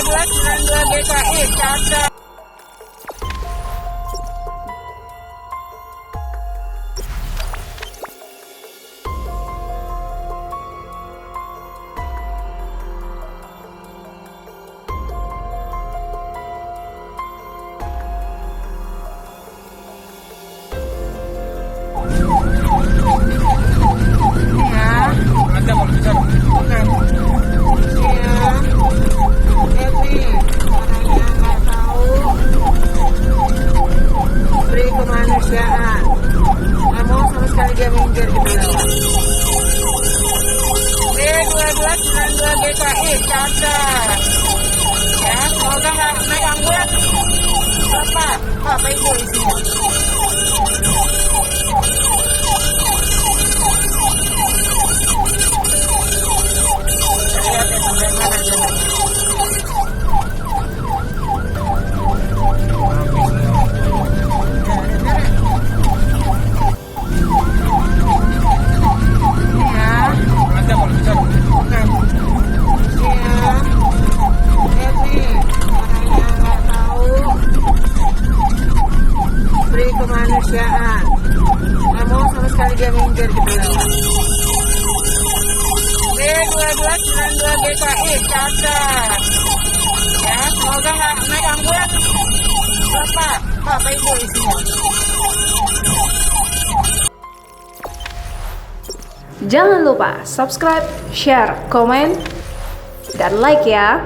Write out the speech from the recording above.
B1292 BKI, kata. Ada kalau bisa. Orangnya enggak tahu, perikemanusiaan. Nggak mau sama sekali dia minggir gitu lewat. B1292 BKI, kata. Ya, semoga nggak naik ambulan. Bapak Ibu isinya. Lihat ya, sampai mana jalan. Ada kalau bisa. Orangnya enggak tahu, perikemanusiaan. Nggak mau sama sekali dia minggir gitu lewat. B1292 BKI, kata. Ya, semoga nggak naik ambulan. Bapak Ibu isinya. Jangan lupa subscribe, share, komen, dan like ya.